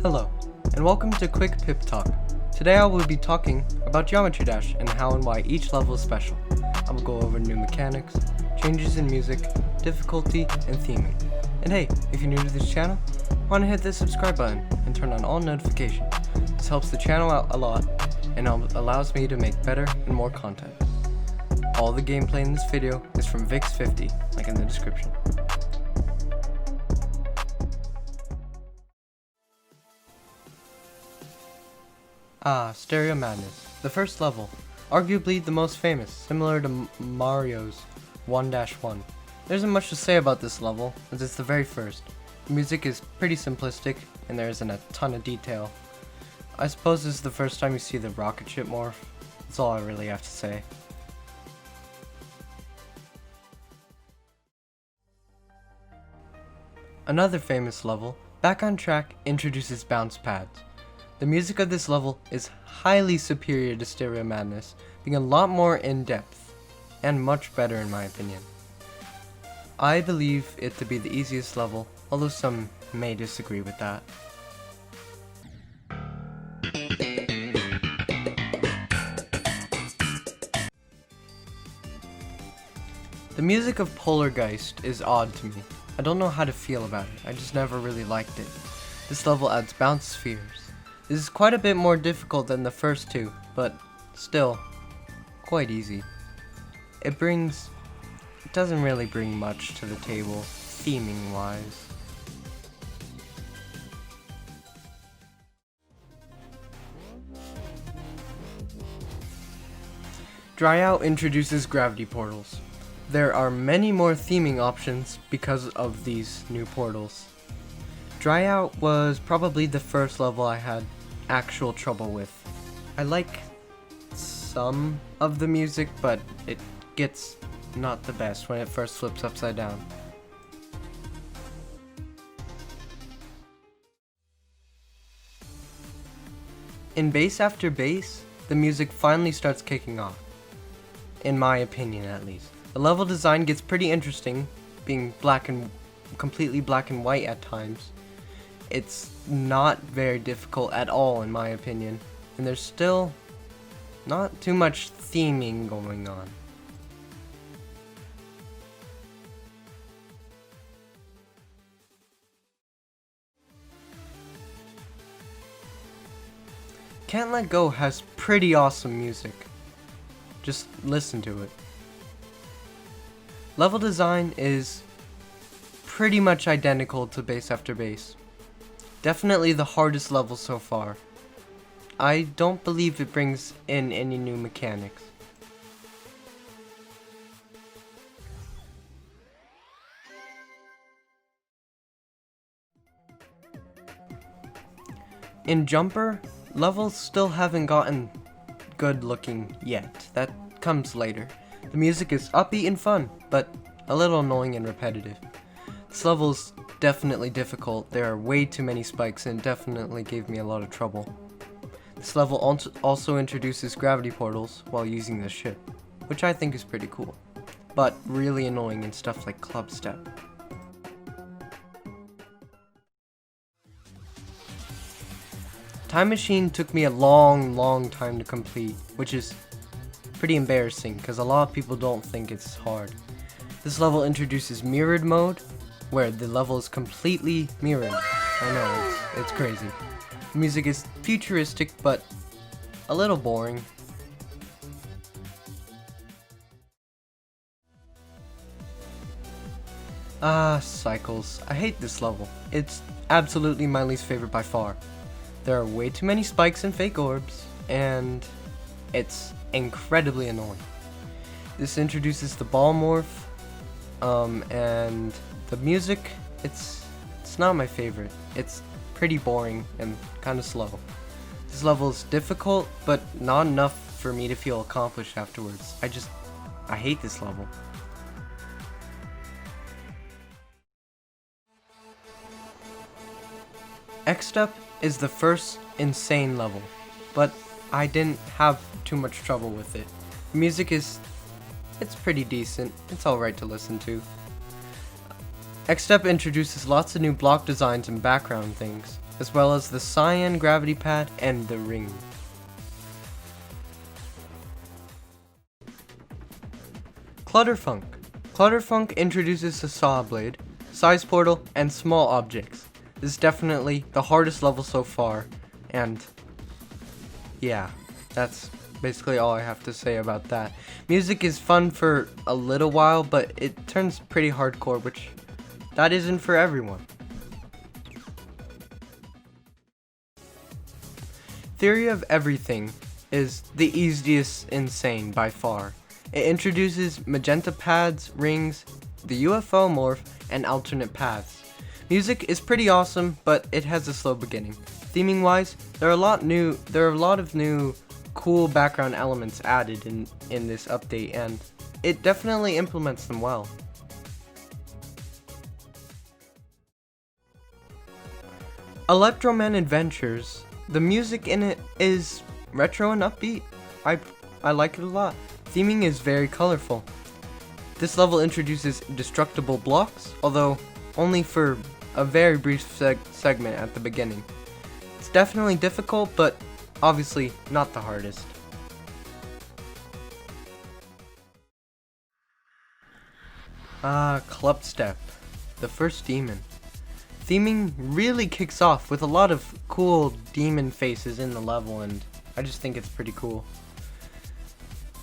Hello, and welcome to Quick Pip Talk. Today I will be talking about Geometry Dash and how and why each level is special. I will go over new mechanics, changes in music, difficulty, and theming. And hey, if you're new to this channel, why not hit the subscribe button and turn on all notifications. This helps the channel out a lot and allows me to make better and more content. All the gameplay in this video is from Vix50, like in the description. Stereo Madness, the first level, arguably the most famous, similar to Mario's 1-1. There isn't much to say about this level, as it's the very first. The music is pretty simplistic, and there isn't a ton of detail. I suppose this is the first time you see the rocket ship morph. That's all I really have to say. Another famous level, Back on Track, introduces bounce pads. The music of this level is highly superior to Stereo Madness, being a lot more in-depth, and much better in my opinion. I believe it to be the easiest level, although some may disagree with that. The music of Polargeist is odd to me. I don't know how to feel about it, I just never really liked it. This level adds bounce spheres. This is quite a bit more difficult than the first two, but still, quite easy. It doesn't really bring much to the table, theming wise. Dry Out introduces gravity portals. There are many more theming options because of these new portals. Dry Out was probably the first level I had actual trouble with. I like some of the music, but it gets not the best when it first flips upside down. In Bass After Bass, the music finally starts kicking off. In my opinion, at least. The level design gets pretty interesting, being completely black and white at times. It's not very difficult at all in my opinion, and there's still not too much theming going on. Can't Let Go has pretty awesome music. Just listen to it. Level design is pretty much identical to Bass After Bass. Definitely the hardest level so far. I don't believe it brings in any new mechanics. In Jumper, levels still haven't gotten good looking yet. That comes later. The music is upbeat and fun, but a little annoying and repetitive. This level's definitely difficult. There are way too many spikes and it definitely gave me a lot of trouble. This level also introduces gravity portals while using the ship, which I think is pretty cool, but really annoying in stuff like Club Step. Time Machine took me a long time to complete, which is pretty embarrassing because a lot of people don't think it's hard. This level introduces mirrored mode, where the level is completely mirrored. I know, it's crazy. The music is futuristic, but a little boring. Cycles. I hate this level. It's absolutely my least favorite by far. There are way too many spikes and fake orbs, and it's incredibly annoying. This introduces the ball morph, and the music, it's not my favorite. It's pretty boring and kind of slow. This level is difficult, but not enough for me to feel accomplished afterwards. I hate this level. X-Step is the first insane level, but I didn't have too much trouble with it. The music it's pretty decent. It's alright to listen to. X-Step introduces lots of new block designs and background things. as well as the cyan gravity pad and the ring. Clutterfunk. Clutterfunk introduces the saw blade, size portal, and small objects. This is definitely the hardest level so far, and yeah, that's basically all I have to say about that. Music is fun for a little while, but it turns pretty hardcore, which that isn't for everyone. Theory of Everything is the easiest insane by far. It introduces magenta pads, rings, the UFO morph, and alternate paths. Music is pretty awesome, but it has a slow beginning. Theming wise, there are a lot of new cool background elements added in this update, and it definitely implements them well. Electroman Adventures. The music in it is retro and upbeat. I like it a lot. Theming is very colorful. This level introduces destructible blocks, although only for a very brief segment at the beginning. It's definitely difficult, but obviously not the hardest. Clubstep, the first demon. Theming really kicks off with a lot of cool demon faces in the level, and I just think it's pretty cool.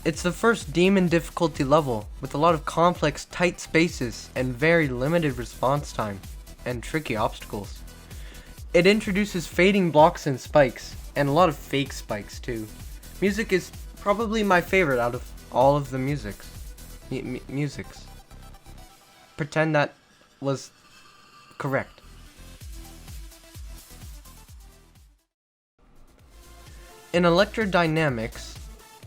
It's the first demon difficulty level with a lot of complex, tight spaces and very limited response time and tricky obstacles. It introduces fading blocks and spikes, and a lot of fake spikes too. Music is probably my favorite out of all of the musics. Pretend that was correct. In electrodynamics,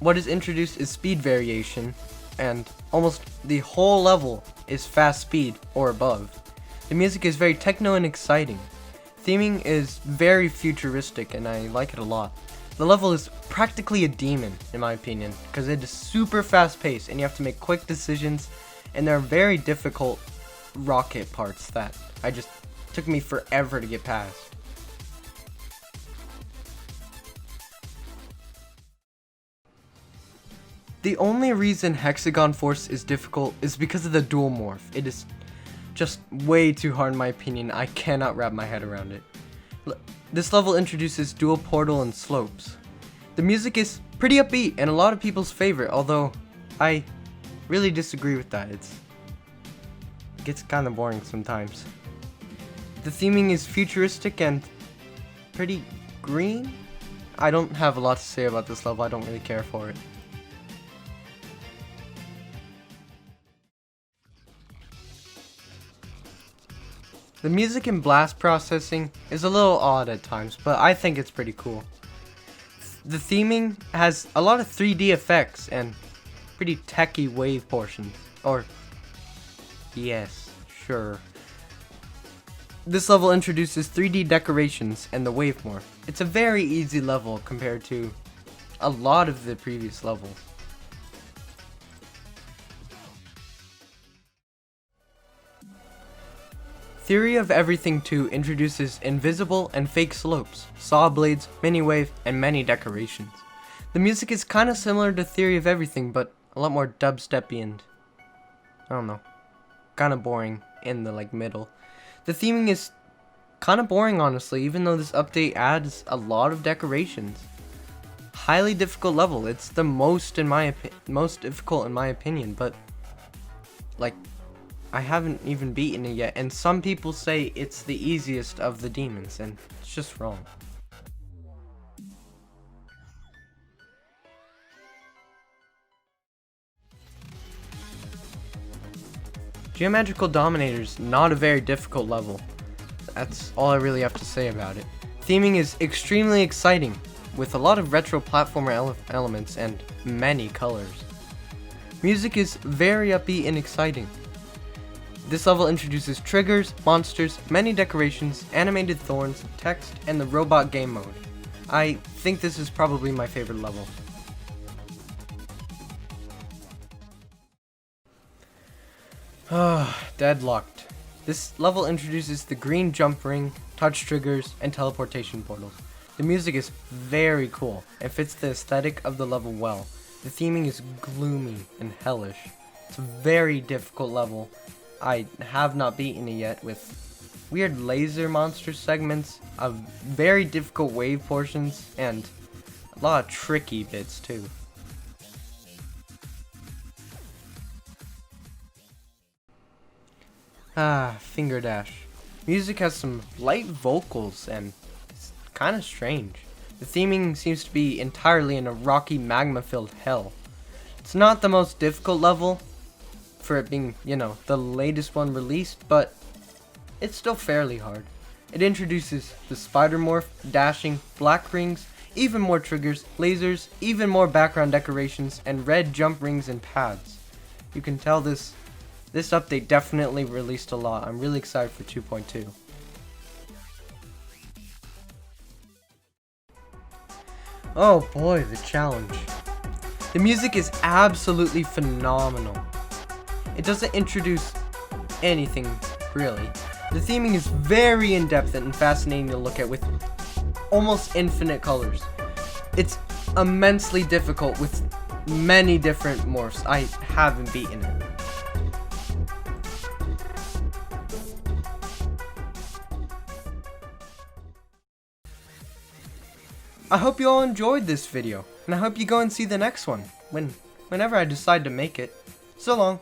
what is introduced is speed variation, and almost the whole level is fast speed or above. The music is very techno and exciting. Theming is very futuristic, and I like it a lot. The level is practically a demon, in my opinion, because it is super fast paced, and you have to make quick decisions, and there are very difficult rocket parts that took me forever to get past. The only reason Hexagon Force is difficult is because of the dual morph. It is just way too hard in my opinion. I cannot wrap my head around it. This level introduces dual portal and slopes. The music is pretty upbeat and a lot of people's favorite, although I really disagree with that. It gets kind of boring sometimes. The theming is futuristic and pretty green. I don't have a lot to say about this level. I don't really care for it. The music and blast processing is a little odd at times, but I think it's pretty cool. The theming has a lot of 3D effects and pretty techy wave portions. Or, yes, sure. This level introduces 3D decorations and the wave morph. It's a very easy level compared to a lot of the previous levels. Theory of Everything 2 introduces invisible and fake slopes, saw blades, mini wave, and many decorations. The music is kinda similar to Theory of Everything, but a lot more dubsteppy and, I don't know, kinda boring in the middle. The theming is kinda boring honestly, even though this update adds a lot of decorations. Highly difficult level. It's the most difficult in my opinion, but I haven't even beaten it yet, and some people say it's the easiest of the demons, and it's just wrong. Geometrical Dominator's not a very difficult level. That's all I really have to say about it. Theming is extremely exciting, with a lot of retro platformer elements and many colors. Music is very upbeat and exciting. This level introduces triggers, monsters, many decorations, animated thorns, text, and the robot game mode. I think this is probably my favorite level. Deadlocked. This level introduces the green jump ring, touch triggers, and teleportation portals. The music is very cool and fits the aesthetic of the level well. The theming is gloomy and hellish. It's a very difficult level. I have not beaten it yet, with weird laser monster segments, very difficult wave portions, and a lot of tricky bits too. Finger Dash. Music has some light vocals and it's kind of strange. The theming seems to be entirely in a rocky magma-filled hell. It's not the most difficult level for it being, the latest one released, but it's still fairly hard. It introduces the spider morph, dashing, black rings, even more triggers, lasers, even more background decorations, and red jump rings and pads. You can tell this update definitely released a lot. I'm really excited for 2.2. Oh boy, the challenge. The music is absolutely phenomenal. It doesn't introduce anything, really. The theming is very in-depth and fascinating to look at, with almost infinite colors. It's immensely difficult with many different morphs. I haven't beaten it. I hope you all enjoyed this video, and I hope you go and see the next one, whenever I decide to make it. So long.